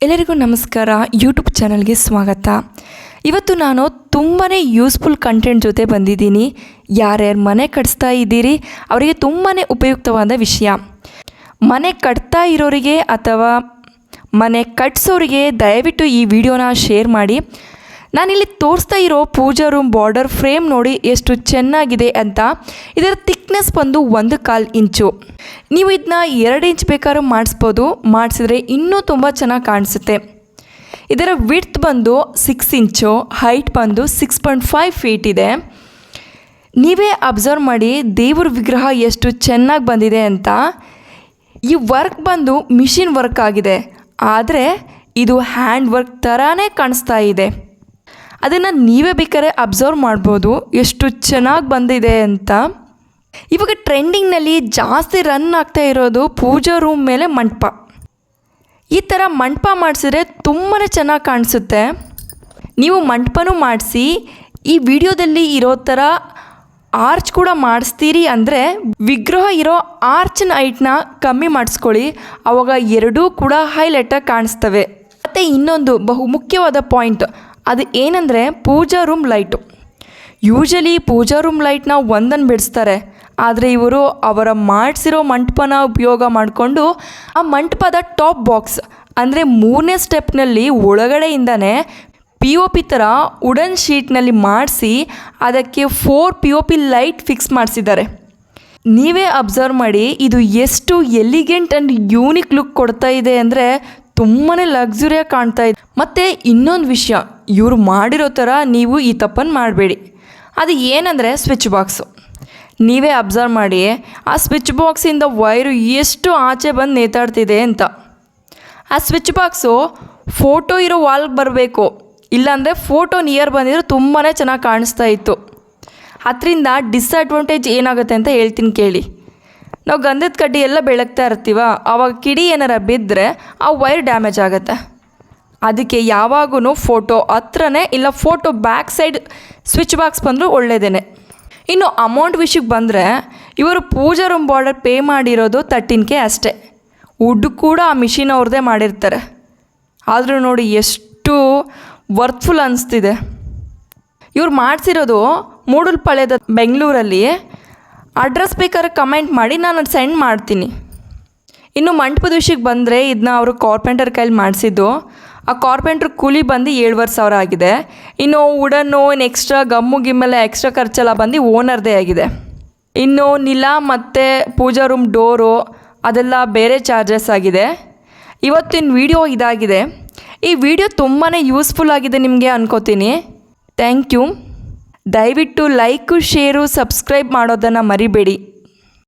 ಎಲ್ಲರಿಗೂ ನಮಸ್ಕಾರ. ಯೂಟ್ಯೂಬ್ ಚಾನಲ್ಗೆ ಸ್ವಾಗತ. ಇವತ್ತು ನಾನು ತುಂಬಾ ಯೂಸ್ಫುಲ್ ಕಂಟೆಂಟ್ ಜೊತೆ ಬಂದಿದ್ದೀನಿ. ಯಾರ್ಯಾರು ಮನೆ ಕಟ್ಸ್ತಾ ಇದ್ದೀರಿ ಅವರಿಗೆ ತುಂಬಾ ಉಪಯುಕ್ತವಾದ ವಿಷಯ. ಮನೆ ಕಟ್ತಾ ಇರೋರಿಗೆ ಅಥವಾ ಮನೆ ಕಟ್ಸೋರಿಗೆ ದಯವಿಟ್ಟು ಈ ವಿಡಿಯೋನ ಶೇರ್ ಮಾಡಿ. ನಾನಿಲ್ಲಿ ತೋರಿಸ್ತಾ ಇರೋ ಪೂಜಾ ರೂಮ್ ಬಾರ್ಡರ್ ಫ್ರೇಮ್ ನೋಡಿ ಎಷ್ಟು ಚೆನ್ನಾಗಿದೆ ಅಂತ. ಇದರ ಥಿಕ್ನೆಸ್ ಬಂದು 1.25 ಇಂಚು. ನೀವು ಇದನ್ನ 2 ಇಂಚ್ ಬೇಕಾದ್ರೂ ಮಾಡಿಸ್ಬೋದು. ಮಾಡಿಸಿದ್ರೆ ಇನ್ನೂ ತುಂಬ ಚೆನ್ನಾಗಿ ಕಾಣಿಸುತ್ತೆ. ಇದರ ವಿಡ್ತ್ ಬಂದು 6 ಇಂಚು, ಹೈಟ್ ಬಂದು 6.5 ಫೀಟ್ ಇದೆ. ನೀವೇ ಅಬ್ಸರ್ವ್ ಮಾಡಿ ದೇವ್ರ ವಿಗ್ರಹ ಎಷ್ಟು ಚೆನ್ನಾಗಿ ಬಂದಿದೆ ಅಂತ. ಈ ವರ್ಕ್ ಬಂದು ಮಿಷಿನ್ ವರ್ಕ್ ಆಗಿದೆ, ಆದರೆ ಇದು ಹ್ಯಾಂಡ್ ವರ್ಕ್ ಥರನೇ ಕಾಣಿಸ್ತಾ ಇದೆ. ಅದನ್ನು ನೀವೇ ಬೇಕಾದ್ರೆ ಅಬ್ಸರ್ವ್ ಮಾಡ್ಬೋದು ಎಷ್ಟು ಚೆನ್ನಾಗಿ ಬಂದಿದೆ ಅಂತ. ಇವಾಗ ಟ್ರೆಂಡಿಂಗ್ನಲ್ಲಿ ಜಾಸ್ತಿ ರನ್ ಆಗ್ತಾ ಇರೋದು ಪೂಜಾ ರೂಮ್ ಮೇಲೆ ಮಂಟಪ. ಈ ಥರ ಮಂಟಪ ಮಾಡಿಸಿದ್ರೆ ತುಂಬಾ ಚೆನ್ನಾಗಿ ಕಾಣಿಸುತ್ತೆ. ನೀವು ಮಂಟಪನೂ ಮಾಡಿಸಿ ಈ ವಿಡಿಯೋದಲ್ಲಿ ಇರೋ ಥರ ಆರ್ಚ್ ಕೂಡ ಮಾಡಿಸ್ತೀರಿ ಅಂದರೆ ವಿಗ್ರಹ ಇರೋ ಆರ್ಚಿನ ಹೈಟ್ನ ಕಮ್ಮಿ ಮಾಡಿಸ್ಕೊಳ್ಳಿ. ಆವಾಗ ಎರಡೂ ಕೂಡ ಹೈಲೈಟಾಗಿ ಕಾಣಿಸ್ತವೆ. ಮತ್ತು ಇನ್ನೊಂದು ಬಹು ಮುಖ್ಯವಾದ ಪಾಯಿಂಟ್, ಅದು ಏನಂದರೆ ಪೂಜಾ ರೂಮ್ ಲೈಟು. ಯೂಶಲಿ ಪೂಜಾ ರೂಮ್ ಲೈಟ್ನ ಒಂದನ್ನು ಬಿಡಿಸ್ತಾರೆ, ಆದರೆ ಇವರು ಅವರ ಮಾಡಿಸಿರೋ ಮಂಟಪನ ಉಪಯೋಗ ಮಾಡಿಕೊಂಡು ಆ ಮಂಟಪದ ಟಾಪ್ ಬಾಕ್ಸ್ ಅಂದರೆ 3ನೇ ಸ್ಟೆಪ್ನಲ್ಲಿ ಒಳಗಡೆಯಿಂದನೇ POP ಥರ ವುಡನ್ ಶೀಟ್ನಲ್ಲಿ ಮಾಡಿಸಿ ಅದಕ್ಕೆ 4 POP ಲೈಟ್ ಫಿಕ್ಸ್ ಮಾಡಿಸಿದ್ದಾರೆ. ನೀವೇ ಅಬ್ಸರ್ವ್ ಮಾಡಿ ಇದು ಎಷ್ಟು ಎಲಿಗೆಂಟ್ ಆ್ಯಂಡ್ ಯೂನಿಕ್ ಲುಕ್ ಕೊಡ್ತಾ ಇದೆ ಅಂದರೆ ತುಂಬಾ ಲಕ್ಸುರಿಯಾಗಿ ಕಾಣ್ತಾ ಇದೆ. ಮತ್ತು ಇನ್ನೊಂದು ವಿಷಯ, ಇವರು ಮಾಡಿರೋ ಥರ ನೀವು ಈ ತಪ್ಪನ್ನು ಮಾಡಬೇಡಿ. ಅದು ಏನಂದರೆ ಸ್ವಿಚ್ ಬಾಕ್ಸು. ನೀವೇ ಅಬ್ಸರ್ವ್ ಮಾಡಿ ಆ ಸ್ವಿಚ್ ಬಾಕ್ಸಿಂದ ವೈರು ಎಷ್ಟು ಆಚೆ ಬಂದು ನೇತಾಡ್ತಿದೆ ಅಂತ. ಆ ಸ್ವಿಚ್ ಬಾಕ್ಸು ಫೋಟೋ ಇರೋ ವಾಲ್ಗೆ ಬರಬೇಕು, ಇಲ್ಲಾಂದರೆ ಫೋಟೋ ನಿಯರ್ ಬಂದಿದ್ರೆ ತುಂಬಾ ಚೆನ್ನಾಗಿ ಕಾಣಿಸ್ತಾ ಇತ್ತು. ಅದರಿಂದ ಡಿಸ್ಅಡ್ವಾಂಟೇಜ್ ಏನಾಗುತ್ತೆ ಅಂತ ಹೇಳ್ತೀನಿ ಕೇಳಿ. ನಾವು ಗಂಧದ ಕಡ್ಡಿ ಎಲ್ಲ ಬೆಳಗ್ತಾ ಇರ್ತೀವ, ಆವಾಗ ಕಿಡಿ ಏನಾರ ಬಿದ್ದರೆ ಆ ವೈರ್ ಡ್ಯಾಮೇಜ್ ಆಗುತ್ತೆ. ಅದಕ್ಕೆ ಯಾವಾಗೂ ಫೋಟೋ ಹತ್ರನೇ ಇಲ್ಲ photo back side switch box ಬಂದರೂ ಒಳ್ಳೆಯದೇ. ಇನ್ನು ಅಮೌಂಟ್ ವಿಷಯಕ್ಕೆ ಬಂದರೆ ಇವರು ಪೂಜಾ ರೂಮ್ ಬಾರ್ಡರ್ ಪೇ ಮಾಡಿರೋದು 13K ಅಷ್ಟೇ. ವುಡ್ ಕೂಡ ಆ ಮಿಷಿನ್ ಅವ್ರದ್ದೇ ಮಾಡಿರ್ತಾರೆ. ಆದರೂ ನೋಡಿ ಎಷ್ಟು ವರ್ತ್ಫುಲ್ ಅನಿಸ್ತಿದೆ. ಇವ್ರು ಮಾಡಿಸಿರೋದು ಮೂಡಲ್ಪಾಳ್ಯದ ಬೆಂಗಳೂರಲ್ಲಿ. ಅಡ್ರೆಸ್ ಬೇಕಾದ್ರೆ ಕಮೆಂಟ್ ಮಾಡಿ, ನಾನು ಸೆಂಡ್ ಮಾಡ್ತೀನಿ. ಇನ್ನು ಮಂಟಪದ ವಿಷಯಕ್ಕೆ ಬಂದರೆ ಇದನ್ನ ಅವರು ಕಾರ್ಪೆಂಟರ್ ಕೈಲಿ ಮಾಡಿಸಿದ್ದು. ಆ ಕಾರ್ಪೆಂಟ್ರ್ ಕೂಲಿ ಬಂದು 7,500 ಆಗಿದೆ. ಇನ್ನು ವುಡನ್ನು ಎಕ್ಸ್ಟ್ರಾ ಗಮ್ಮು ಗಿಮ್ಮೆಲ್ಲ ಎಕ್ಸ್ಟ್ರಾ ಖರ್ಚೆಲ್ಲ ಬಂದು ಓನರ್ದೇ ಆಗಿದೆ. ಇನ್ನು ನಿಲ ಮತ್ತು ಪೂಜಾ ರೂಮ್ ಡೋರು ಅದೆಲ್ಲ ಬೇರೆ ಚಾರ್ಜಸ್ ಆಗಿದೆ. ಇವತ್ತಿನ ವಿಡಿಯೋ ಇದಾಗಿದೆ. ಈ ವಿಡಿಯೋ ತುಂಬಾ ಯೂಸ್ಫುಲ್ ಆಗಿದೆ ನಿಮಗೆ ಅನ್ಕೋತೀನಿ. Thank you. ದಯವಿಟ್ಟು ಲೈಕು, ಶೇರು, ಸಬ್ಸ್ಕ್ರೈಬ್ ಮಾಡೋದನ್ನು ಮರಿಬೇಡಿ.